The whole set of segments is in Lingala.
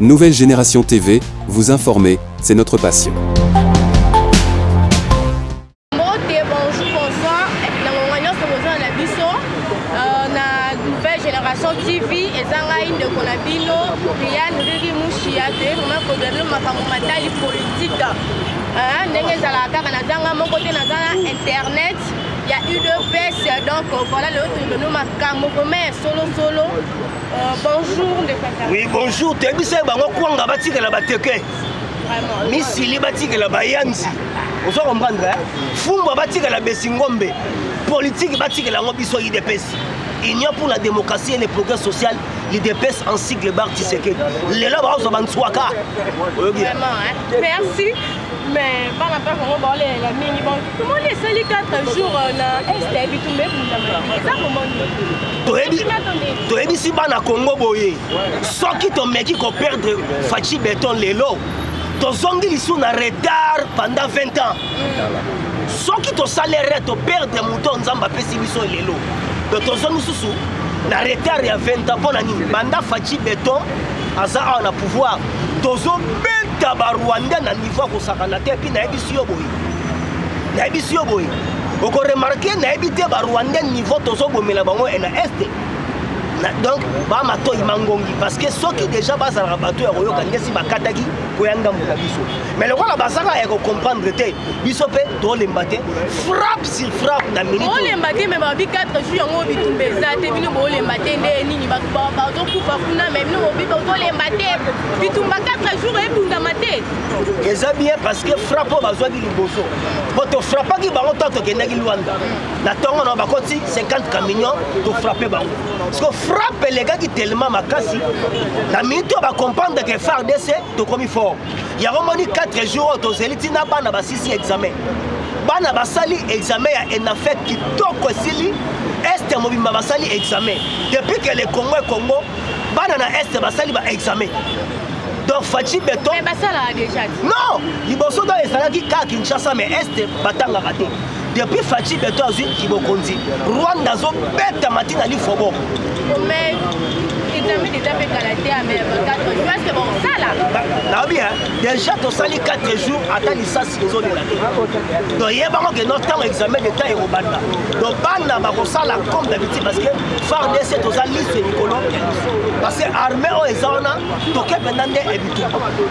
Nouvelle Génération TV, vous informer, c'est notre passion. Génération TV et Zangaïn de Konabino, Rian Riri Mouchia, vraiment pour le matériel politique. Internet, il y a eu deux baisses, donc voilà le truc de nous, mais solo. Bonjour, oui, bonjour, tu es bien, on va bâtir la bateke. Misili bâtir la bayanzi. Vous comprenez? Fumba bâtir la Bessingombe. Politique bâtir la Mobiso IDPS. Union pour la démocratie et le progrès social, l'IDPS en sigle bar Tshisekedi. Les là, on va se faire. Vraiment, merci. Mais par rapport à la mini, comment les seuls 4 jours na ST bitumbe ça comment tu es ici bana Congo boye. Sans qui ton mec qui perdre Fachi Béton lelo. Ton zongi li sous na retard pendant 20 ans. Sans qui ton salaire te perdre mouton nzamba pesi biso lelo. Donc ton zongi sous na retard il y a 20 ans pour nani banda Fachi Béton aza on a pouvoir. Ton Rwanda na niveau ko sakana te puis na ebisi yo boy oko remarquer na ebité ba Rwanda niveau tozo bomela bango na est donc ba mato imangongi parce que ceux qui déjà basa la bato ya koyoka ngesi bakataki koyanga mbuka biso mais le voilà basaka ya ko comprendre te biso pe to lembate frappe sur frappe na minute on lembate mais ba bi 4 jours yango bitumbe za te bino bo lembate nde nini ba zo kufa kuna mais bino bi to lembate bitumba 4 jours et bunda mate eza bien parce que frappe bazwa di liboso boto frappa ki bango to kendaki Luanda na tongo na bakoti 50 camions to frapper bango parce que frappe les gars qui tellement makasi la minute on va comprendre que FARDC to comme fort il y a vraiment 4 jours to zeliti na bana ba 6 examen bana basali examen ya enafek qui toko sili est mobimba basali examen depuis que le Congo bana na est basali ba examen. Donc Fachi Béton. Mais ça là déjà. Non, il bosse dans les salariés qui Kinshasa mais est batanga raté. Depuis Fachi Béton azui Kibokonzi. Rwanda zo bête matina li fobo. Mais examen déjà fait calaté à mais 4 jours parce que bon ça là. Non bien, déjà to sali 4 jours attend licence de zone là. Donc il y a pas que notre temps examen de temps et Rwanda. Donc banda ba ko sala comme d'habitude parce que FARDC to sali liste Nicolas. Parce que armée au ezana to ke pendande ebitu.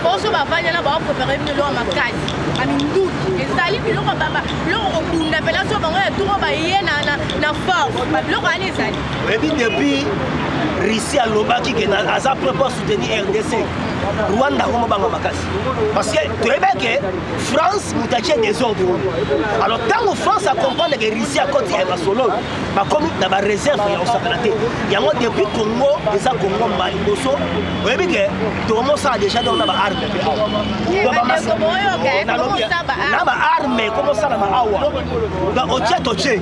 Bonso ba fanya na ba préparer une loi makasi. Amindu ezali biloko baba biloko okunda pela so bango ya turo ba yena na force. Biloko ali ezali. Et depuis Russie a lobaki que aza propos soutenir RDC. Rwanda comme banga makasi. Parce que tu es bien que France mutache des ordres. Alors tant que France a comprendre que Russie a côté et solo, ba comme dans ba réserve ya osakanaté. Yango depuis Congo, eza Congo mali boso. Oui bien que tout le monde ça déjà dans la arme. Na ba arme comment ça na ba awa. Dans otia toche.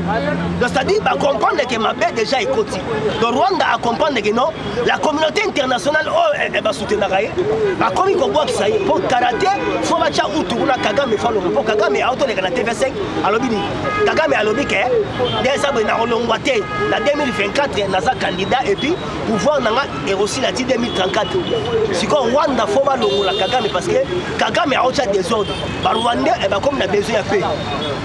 Donc c'est-à-dire ba comprendre que ma bête déjà est côté. Donc Rwanda a comprendre que non, la communauté internationale elle va soutenir ba komi ko box ça pour karaté faut matcha utuna Kagame falo pour Kagame auto le karaté TV5 alobini Kagame alobi ke des abwe na rolongwate na 2024 naza candidat et puis pouvoir nanga et aussi la 2034 siko Rwanda faut ba longola Kagame parce que Kagame a autre désordre ba Rwanda et ba comme na besoin ya paix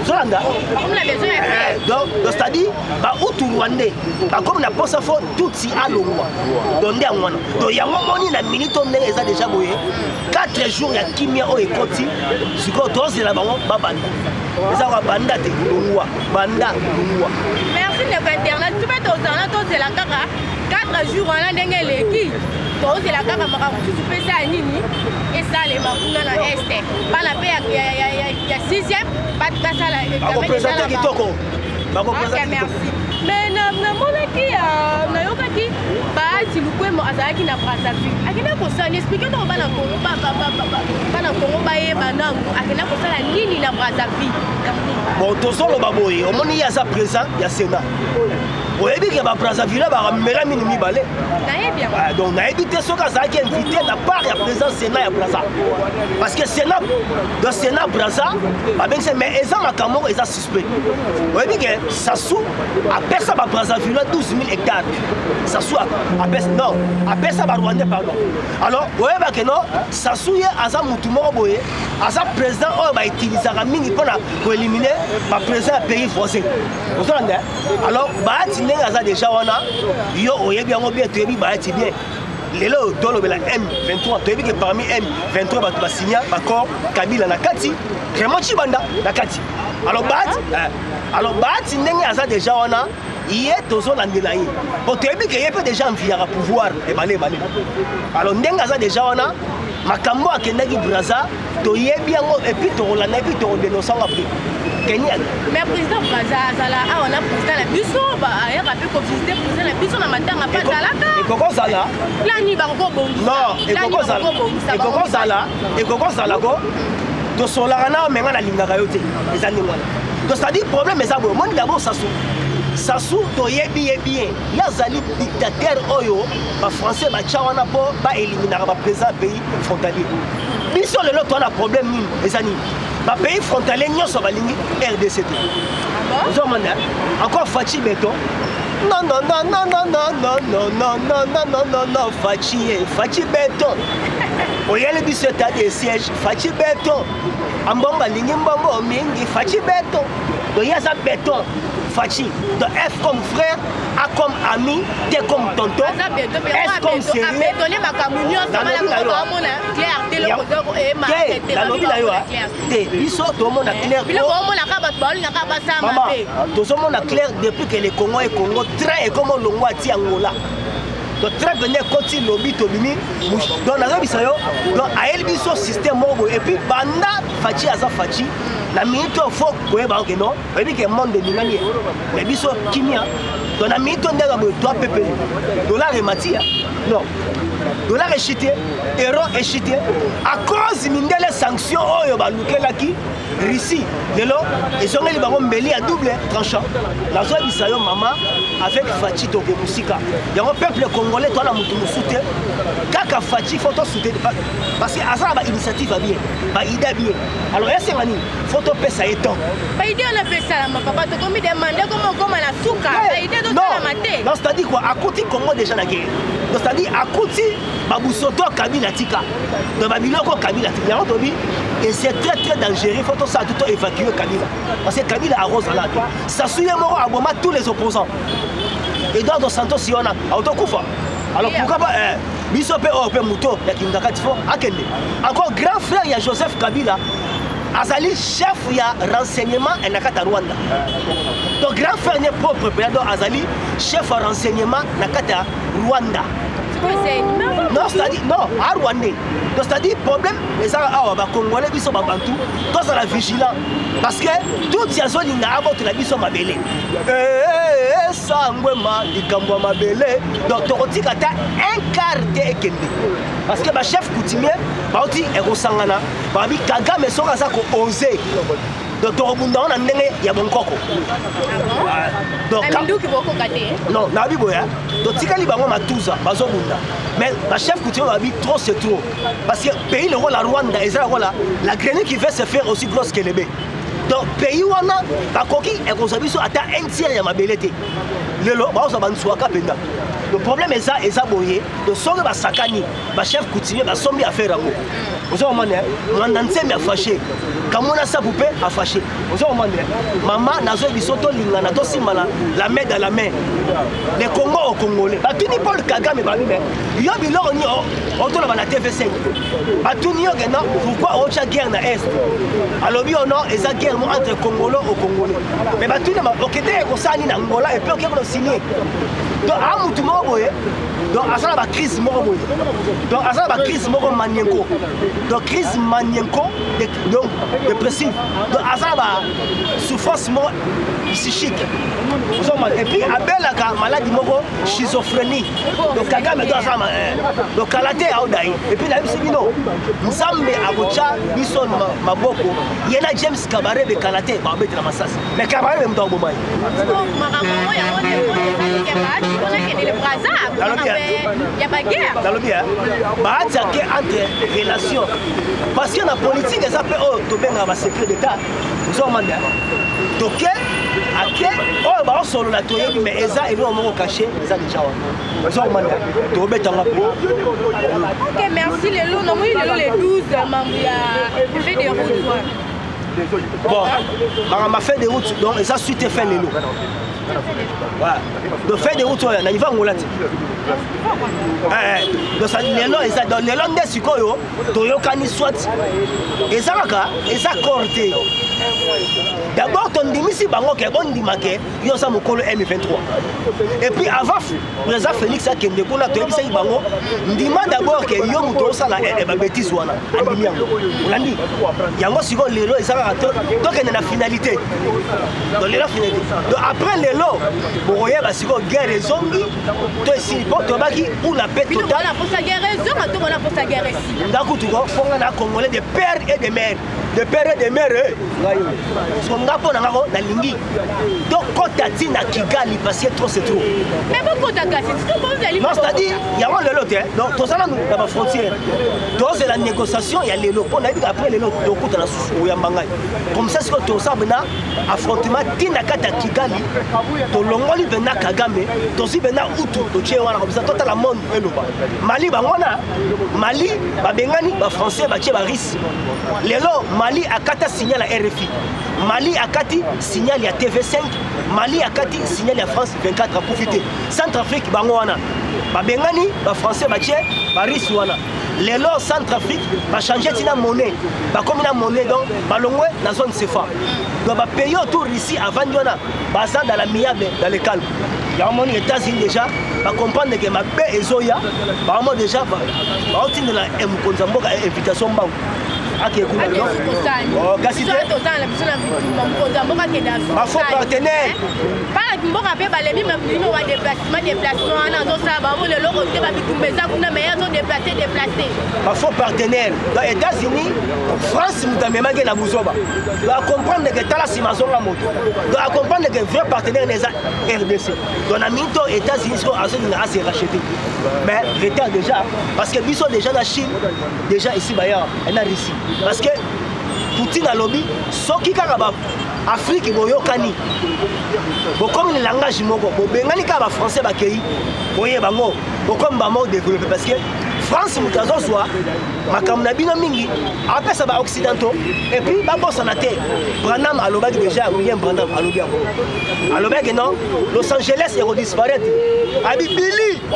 Zolanda comme la besoin ya paix donc c'est-à-dire ba utu Rwandais ba comme na posa fo tout si alongwa donc ndia mwana donc ya moni na minute on est déjà boyé 4 jours ya kimia o ekoti siko toze la bango babanda eza wa banda te longwa banda longwa merci de internet tu peux tozana toze la kaka 4 jours on a ndenge leki toze la kaka maka tu peux ça nini et ça les makuna na est bana pe ya 6e pas de ça la représenter kitoko merci mais na monaki na yokaki ba si lukwemo azaki na Brazzaville akina ko ça expliquer to bana Congo bana Congo ba ye banangu akina ko sala nini na Brazzaville bon to solo baboye omoni ya sa présent ya Sénat oyebi ke Brazzaville baramela mini mibale bien. donc nayebi te soki azalaki invité na part ya président Sénat ya Brazza parce que Sénat dans Sénat Brazza babengisa mais eza makambo eza suspect oyebi ke Sassou apesa ba Brazzaville 12 000 hectares Sassou apesa ba Rwandais pardon alors oyeba ke non Sassou ye aza mutu moko boye aza président oyo bautilisaka mingi mpona koéliminer baprésident ya pays voisin ozolanda alors baati ndenge aza déjà wana yo oyebi yango bien toyebi baati bien lelo tolobela M23 toyebi ke parmi M23 bato basigna baccord Kabila na kati Raymond Tshibanda na kati alors baati ndenge aza déjà wana ye tozolandela ye po toyebi ke ye mpe déjà mviyaka pouvoir ebale alors ndenge aza déjà wana makambo akendaki Brazza toyebi yango epuis tokolanda epuis tokodénonce yango apres kenyaka mais président Brazza azala awa na président na biso ayaka mpe kovisite président na biso na matanga mpe azalaka ekokozala lani ekokozala ko tosolaka na omenga nalingaka yo te eza ndenge wana donc c'est-à-dire problème eza boye omoni d'abord Sassou toyebi ye bien ye azali dictateur oyo bafrançais batya wana mpo baéliminaka baprésident pays frontalier biso lelo towana problème nini eza nini bapays frontalier nyonso balingi RDC te ozomona encore Fachi Beton non Fachi Beton oyeli biso état de siège Fachi Beton ambongo alingi mbongo mingi Fachi Beton donc ye aza Beton Fachi, donc F comme frère, A comme ami, T comme tonton, S comme sérieux. Depuis que le Congo est Congo, très comme on l'a dit Angola. Donc très bien côté lobby tobimi donc na bisayo donc a elbiso système moko et puis banda Fachi aza Fachi la minute faut koyeba que non et puis que monde de ngani mais biso kimia donc na minute ndanga bo toi pepe dollar et matia non dollar est chuté euro est chuté à cause mindele sanction oyo balukelaki Russie lelo ezongeli bango mbeli à double tranchant la zone bisayo mama avec Fachi to musika yango peuple congolais toi na mutu musute kaka Fachi faut to soutenir parce que asa ba initiative bien ba idée bien alors est-ce que mani faut to pesa eto ba idée on a pesa la papa to komi demander comment la souka ba idée to la maté non c'est-à-dire quoi akuti Congo déjà na guerre donc c'est-à-dire akuti babusoto Kabila tika donc babiloko Kabila tika yango tobi et c'est très dangereux faut to ça tout évacuer Kabila parce que Kabila arrose là ça souille moko aboma tous les opposants Eduardo Santos Siona autokufa alors pourquoi pas biso pe o pe muto ya kindakati fo akende encore grand frère ya Joseph Kabila azali chef ya renseignement na kata Rwanda donc grand frère ne propre donc azali chef ya renseignement na kata Rwanda non c'est-à-dire non à Rwanda donc c'est-à-dire problème les awa ba congolais biso ba bantu tous la vigilant parce que tout ya zone na aboto la biso mabele sangwema likambo mabele donc tokotika ta un quart de ekende parce que ba chef coutumier bauti ekosangana babi Kagame soka za ko oser donc tokobunda na ndenge ya bonkoko donc non na biboya donc tikali bango matuza bazobunda mais ba chef coutumier babi trop c'est trop parce que pays le roi la Rwanda et ça voilà la grenouille qui veut se faire aussi grosse que le bé donc pays wana bakoki ekozabiso ata un tiers ya mabele te lelo baoza bansuaka penda le problème est ça boye de songe basakani ba chef coutumier basombi affaire yango ozo mane mwanda nzembe afashe kamona sa poupée afashe ozo mane mama nazo bisoto lingana to simana la main dans la main les Congo au Congolais batuni Paul Kagame balume yo biloko ni otola bana TV5 batuni yo gena pourquoi ocha guerre na est alobi ono eza guerre entre Congolais au Congolais mais batuni ma okete ko sani na Angola et puis okeko signer donc a mutumo moko boye donc asala ba crise moko boye donc asala ba crise moko manienko donc crise manienko donc dépressive donc asala ba souffrance moko psychique et puis abelaka maladie moko schizophrénie donc Kagame doit asala donc kalate aodai et puis la biso bino nzambe akocha biso maboko yena James Kabaré de kalate ba betela masasi mais Kabaré même dans bomai il y a pas guerre. Dans le bien, bah attaquer entre relations parce que la politique ça peut to benga ba secret d'état. Nous sommes mandats. Donc ake oh ba solo la toyebi mais eza elo moko caché eza déjà wa. Nous sommes mandats. To betanga po. OK, merci les lots. Non, les 12 membres ya fait des routes. Bon, ma fait des routes donc ça suite fait les lots. Voilà. Donc fait des routes na iva ngolati. Donc ça les lots ça dans les lots de sikoyo toyokani soit ezaka eza corté. D'abord ton dimisi bango ke bon dimake yo sa mokolo M23. Et puis avant président Félix akende kuna toyebisa bango ndima d'abord ke yo muto sala ba bêtise wana andimi yango. Olandi yango siko lelo ezaka donc il y a la finalité. Donc les finalité. Donc après les lots, pour voyez la guerre et zombies, tu es ici pour toi qui pour la paix totale. On a pour sa guerre et zombies, on a pour sa guerre ici. D'accord, tu vois, on a Congolais des pères et des mères, des pères et des mères. Ce qu'on a pour la Lingi. Donc quand tu as dit na Kigali parce que trop c'est trop. Mais pourquoi tu as cassé? Non, c'est-à-dire il y a le lot, donc tout ça là dans la frontière. Donc c'est la négociation, il y a les lots. On a dit après les lots, donc tu as la comme ça, c'est que tu as affrontement Tinakata Kigali, tu l'ongoli bena Kagame, tu aussi bena Utu, tu es comme ça, tout le monde est là. Mali, Mali, Bengani, Français, Baris. Lelo, Mali a kata signal à RFI. Mali a kati signal à TV5. Mali a kati signal à France 24 à profiter. Centrafrique, Bangwana. Bengani, Français, Baris, Wana. Les lois Centrafrique va changer la monnaie. Comme la monnaie, donc, balongwe dans la zone CFA. Donc, va payer autour ici avant de dans la miable, dans le calme. Il y a un moment les États-Unis déjà, va comprendre que ma paix est Zoya. Vraiment déjà, va obtenir la invitation. Ma faux partenaire. Ma faux partenaire. Dans les États-Unis, France, nous avons la Bouzoba. Nous devons comprendre que Tala Simazon la moto. Nous devons comprendre que vrai partenaire n'est pas RDC. Donc, les États-Unis sont assez rachetés. Mais retard déjà, parce que nous sommes déjà dans la Chine, déjà ici, en Russie. Parce que Poutine a lobby, ce qui est en Afrique, boyokani. Comme le langage moko, bengani ka français bakei, boye bango, comme ba mot développé parce que France mutazo soit makamna bino mingi, après ça ba occidentaux et puis ba bossa na terre. Branham aloba déjà, William Branham aloba. Aloba que non, Los Angeles est disparaître. Abi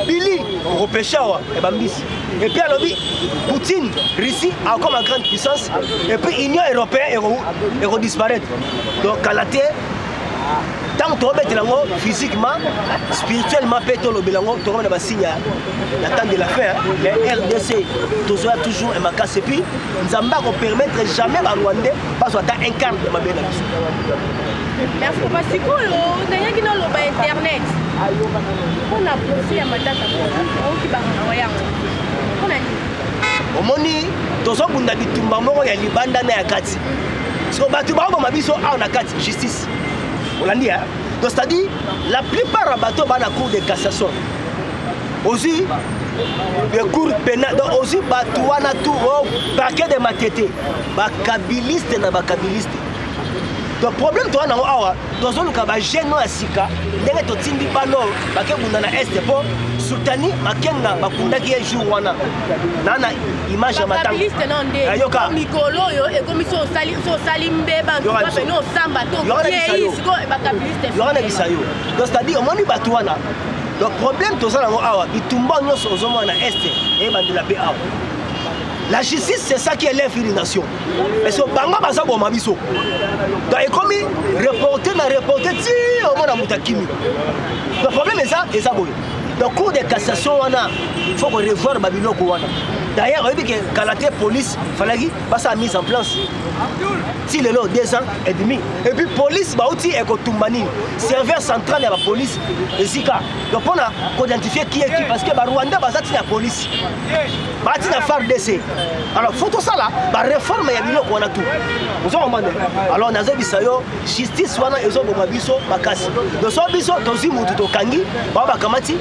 Billy, repêcheur et bambis. Et puis alobi Poutine, Russie a comme une grande puissance et puis Union européenne est disparaître. Donc à la terre tant que tu es physiquement, spirituellement, tu as un signe d'attendre de la fin. Les RDC, tu as toujours un macasse. Et puis, nous ne permettre jamais à Rwandais parce que tu incarnes ma belle amie. Merci parce que nous avons Internet. On a poussé à ma date. On a dit, tu as un libanda na yakati. So batu ba ba biso a na kati justice. Olandi hein. Donc c'est-à-dire la plupart des bateaux dans la cour de cassation. Aussi le cours pénal donc aussi bateau wana tout paquet de matete. Ba kabiliste na ba kabiliste. Donc problème toi na awa dans zone ka ba jeune na sika ndenge to tindi bano ba ke bunda na est po sultani makenga bakundaki un jour wana nana image ya matanga kabiliste non de mikolo yo e komi so sali mbeba to ba beno samba to ye isiko ba kabiliste yo na bisayo donc c'est-à-dire au moni bato wana donc problème to ça na awa bitumba nyonso ozomo na est e bandela pe awa. La justice, c'est ça qui élève une nation. Mais c'est Banga Baza Bomabiso. Donc, il comme reporter, ti au monde à Moutakimi. Le problème est ça, et ça, donc cour de cassation il faut revoir babiloko wana d'ailleurs oyebi ke kala te police falaki basa mise en place ti lelo 2 ans et demi et puis police bauti ekotumba nini serveur central ya bapolice esika donc mpona koidentifier qui est qui parce que barwanda baza tina police bati na FARDC alors faut tosala bareforme ya biloko wana tout ozokomande alors nazobisa yo justice wana ezoboma biso makasi donc so biso tozwi mutu tokangi bao bakamati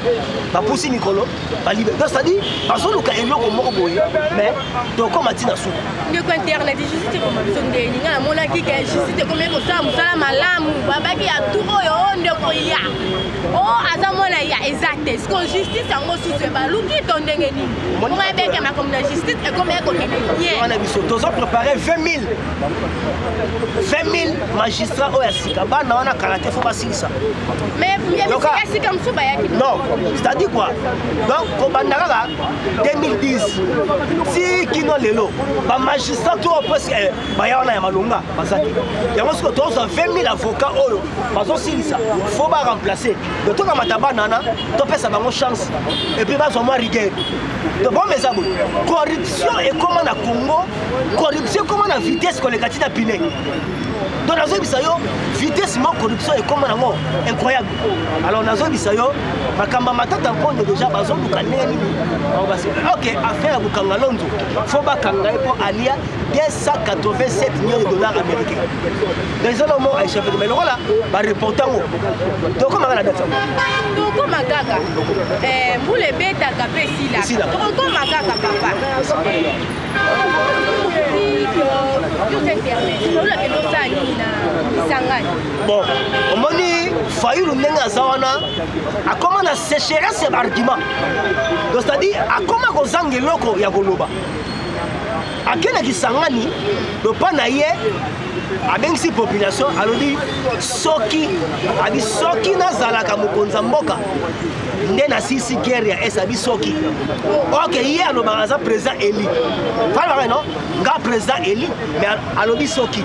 bapusi mikolo balibe donc c'est-à-dire bazoluka eloko moko boye mais tokoma tina suku ndeko internet justice ekoma biso ndeni nga namonaki ke justice ekomi ekosala mosala malamu babaki ya tu oyo ndeko ya aza mwana ya eza te siko justice yango susu baluki to ndenge nini oma ebeke makomi na justice ekomi ekokende bien wana biso tozo préparer 20 000 magistrats oyo ya sika bana wana karate fo basilisa mais yabisika mosusu bayaki non c'est-à-dire quoi donc kobanda kaka 2010 si kino lelo bamagistrat to presque baya wana ya malonga bazaki yango siko tozwa 20 000 avocats oyo bazosilisa fo baremplacer donc tokamata banana topesa bango chance et puis bazwa mwa rigueur donc bon meza boye corruption ekoma na Congo corruption ekoma na vitesse koleka tina pine donc nazobisa yo vitesse mo corruption ekoma nango incroyable alors nazobisa yo bakamba matata mpondo déjà bazoluka ndenge nini ok affaire ya bukanga lonzo fo bakanga ye mpo alia 287 millions de dollars américains donc ezala mo échappé mais lokola bareporte yango tokomaka na date tokoma kaka mbula ebetaka mpe esila tokoma kaka papa bon omoni Fayulu ndenge aza wana akoma na sécheresse ya baargument donc c'est-à-dire akoma kozanga eloko ya koloba akendaki Kisangani lopa na ye abengisi population alobi soki nazalaka mokonzi ya mboka nde nasisi guerre ya es abi soki ok ye alobaka aza président eli falaka non nga président eli mais alobi soki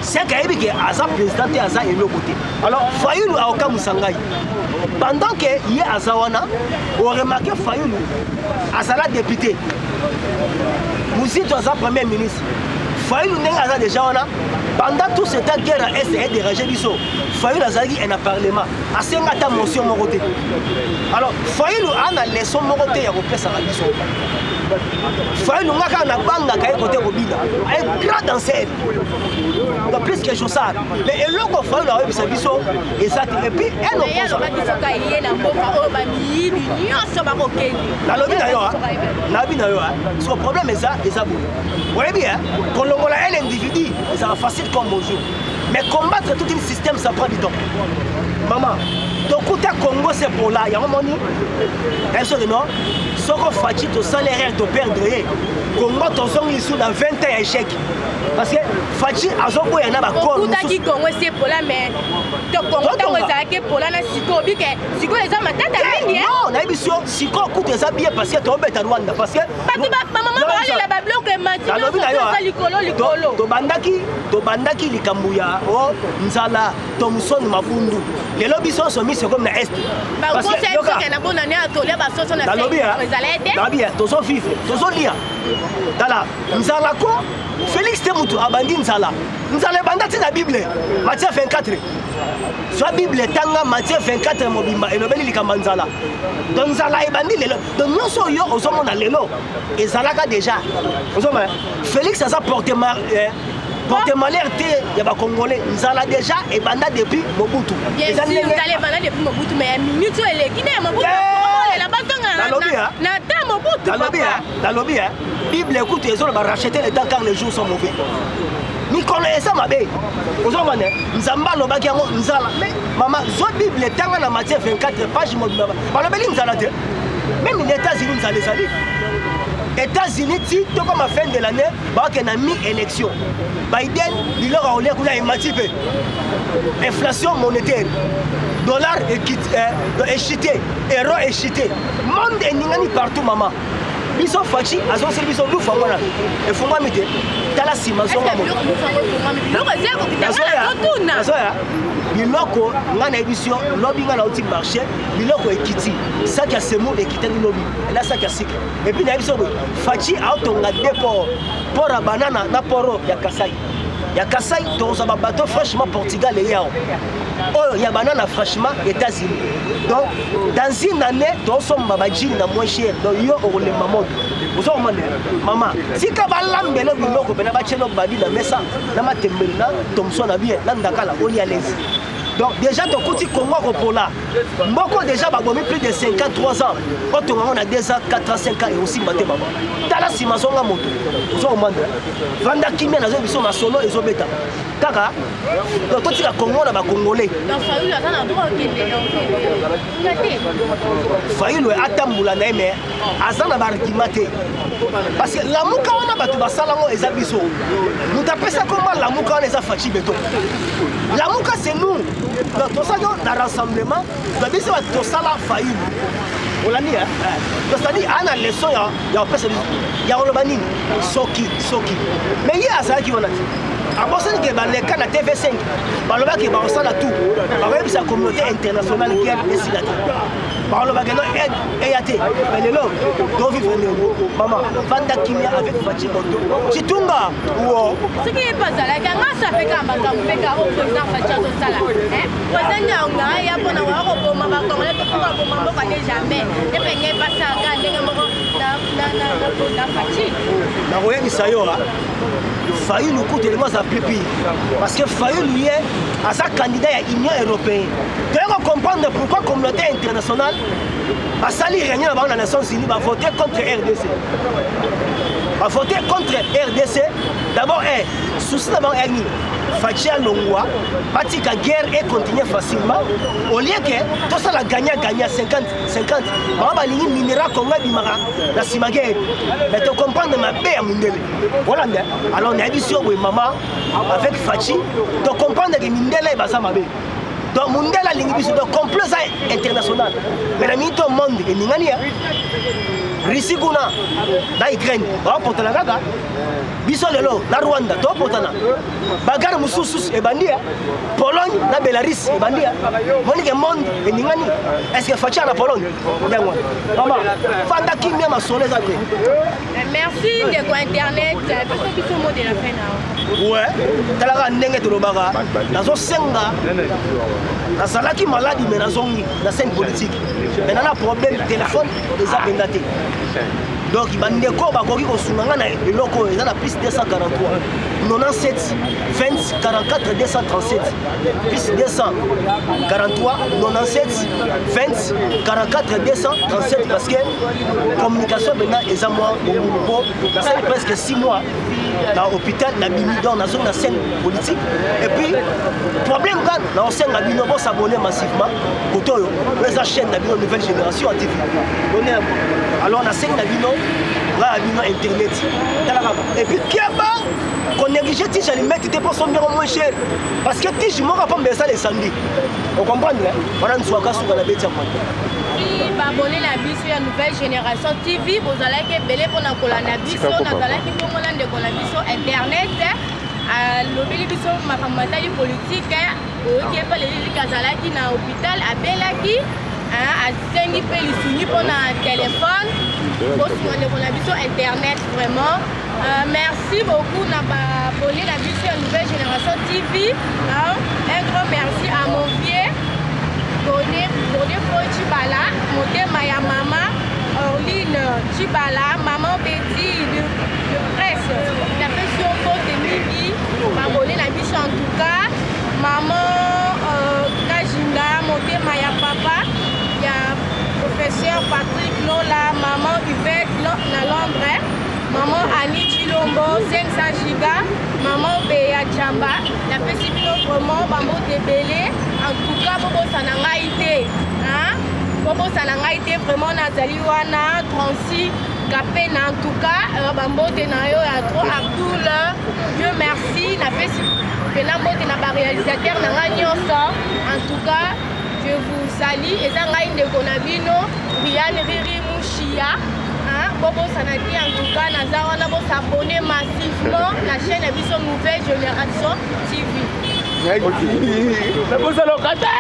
seke ayebi ke aza président te aza eloko te alors Fayulu aokamusa ngai pendant que ye aza wana oremarke Fayulu azala député Muzito aza premier ministre Fayulu ndenge aza déjà wana pendant tout cette guerre à est dérangé biso Fayulu azalaki un parlement asenga ata motion moko te alors Fayulu ana leçon moko te ya kopesaka biso Fayulu ngaka na bangaka ye kote kobina un grand danseur donc plus que Jossard mais eloko Fayulu ayebisa biso eza te et puis un nalobi na yo so problème eza boye oyebi kolongola un individu ezala facile comme bonjour mais combattre tout un système ça prend du temps maman tokuta Congo c'est pour là yango moni eso de non soko fachi to salaire de perdre Congo tozongi sous la 20 ans échec parce que fachi azoboya na ba corps okutaki Congo c'est pour là mais to Congo tango ezalaki pour là na siko bike siko eza matata mingi non na biso siko kuta eza bien parce que tobeta Rwanda parce que maman balela ba bloc likolo tobandaki likambo ya nzala to musoni mabundu lelo biso somi c'est comme na est parce que na bona ne atolia ba soso na ezalete tozo vivre tozo lia tala nzala ko Félix Temutu abandi nzala ebanda tina Bible Matthieu 24 soit Bible tanga Matthieu 24 mobimba elobeli likamba nzala donc nzala ebandi lelo donc nyonso yo ozomona lelo ezalaka déjà ozomona Félix aza porte malheur te ya ba congolais nzala déjà ebanda depuis Mobutu nzala ebanda depuis Mobutu mais minute eleki na Mobutu la batanga na ta Mobutu Dalobi Bible écoute ils ont racheter les temps car les jours sont mauvais mikolo eza mabe ozomona nzamba lobaki yango nzala mais mama zo Bible tanga na Matthieu 24 page mobimba balobeli nzala te même les États-Unis nzala ezali États-Unis ti to comme à fin de l'année ba que na mi-élection Biden biloko a olé kuna émancipé inflation monétaire dollar échité euro échité monde eningani partout maman biso fachi azoseli biso lufa mwana efungwami te tala nsima zongamonazoya biloko nga na ebisio lobi nga na oti marché biloko ekiti saki ya semo ekitaki lobi na saki ya sika epuis na yebiso boye fachi aotonga depo port ya banana na poro ya kasai ya kasai tokozwa babateau franchement Portugal eyao oyo ya banana franchement États-Unis donc dans une année tozosomba bajini na moins cher donc yo okolemba moto ozokomande mama tika balambele biloko pena batielo badi na mesa na matembeli na tomso na bien na ndakala oli à l'aise. Donc déjà ton côté Congo Ropola, beaucoup déjà babomi plus de 53 ans. Quand on a 2 ans, 4 ans, 5 ans et aussi maté maman. Tala si ma zonga moto. Ozo omanda. Vanda kimia na zo biso ma solo ezo beta. Kaka. Donc toi tu la Congo na ba congolais. Donc Fayulu azana droit okende. Fayulu atambula na me azana ba argumenté. Parce que la muka wana batu basala ngo eza biso. Mutapesa comment la muka wana eza fachi beto. La muka c'est nous. Donc tout ça dans le rassemblement, nous avons dit que tout ça là failli. On l'a dit, donc c'est-à-dire à la leçon il y a Olobani, Soki. Mais il y a ça qui on a dit. À part ça que les cas de TV5, par le bas qui va au centre tout, par même sa communauté internationale qui est décidée. Par le bas qui non aide EAT, mais les lots doivent vivre maman, Vanda Kimia avec Fachi Bondo, Chitunga ou ce qui est pas ça, la ganga ça fait quand même au président Fachi Sala. Président Nga ya pona wa ko mama ko le ko ko mama ko jamais. Et puis il pas ça ga ndenge moko na Fachi. Na roye ni sayora. Failli nous coûte les mois à plus pire. Parce que Failli lui est à sa candidat à l'Union européenne. Tu dois comprendre pourquoi la communauté internationale va salir réunion avant la Nations Unies, va voter contre RDC. Va voter contre RDC. D'abord, souci d'abord Ernie. Fatia Longwa, Batika guerre et continue facilement. Au lieu que tout ça la gagne 50. Maman Balini minera Congo Bimara, la Simagé. Mais tu comprends ma paix à Mindele. Voilà, alors on a dit sur maman avec Fachi, tu comprends que Mindele est basé à ma baie. Donc Mindele a l'ingénieur de complot international. Mais la minute au monde est Ningania. Russie kuna na Ukraine ba potana kaka biso lelo na Rwanda to potana bagarre mususu e bandia Pologne na Belarus e bandia monike monde e ningani est-ce que Fachi na Pologne ngwa mama fanda kimia masole za te. Merci de quoi internet biso mot de la fin na ouais talaka ndenge to lobaka nazo senga na salaki maladi mais nazongi na scène politique mais na problème téléphone eza bendate. Donc il bande ko ba ko ko sunanga na eloko eza na plus 243 97 20 44 237 plus 243 97 20 44 237 parce que communication maintenant eza moi au na c'est presque 6 mois dans l'hôpital na bimi dans la zone de scène politique et puis problème quand na scène na bino bo s'abonner massivement kotoyo les chaînes na bino nouvelle génération à TV alors na scène na bino là bino internet et puis kiaba qu'on néglige tige à les mettre pour son bien moins cher parce que tige moi pas me ça les samedi on comprend on a une soirée sur la bête si abonner la biso ya nouvelle génération TV vous allez que belé pour na kolanda biso na zala ki pour molande ko la biso internet lobeli biso makamata li politique oki pa les kazalaki na hôpital abelaki asengi pe lisuni pour na téléphone pour sur na biso internet vraiment. Merci beaucoup na ba abonner la biso ya nouvelle génération TV. Un grand merci à mon vieux Bonne Chibala, Motema ya Maman, Orline Chibala, Maman Betty de presse, la pression de Mimi, Mamone la biche en tout cas, Maman Kajinga, Motema ya Papa, il y a professeur Patrick Lola, Maman Yvette na Londres, Maman Annie Chilombo, 500 giga, Maman Béa Chamba, la pression vraiment, Maman Debélé. En tout cas, Bobo Sanangaïté, Bobo Sanangaïté, vraiment Nazali Wana, 36, Capé, en tout cas, Bambote Nayo, Abdoul, Dieu merci, na Penambote na réalisateur, en tout cas, je vous salue, et Zangaïn de Konabino, Rian Riri Mouchia, bobosana te en tout cas naza wana bosabone massivement la chaîne biso nouvelle génération TV. Vous êtes locataire.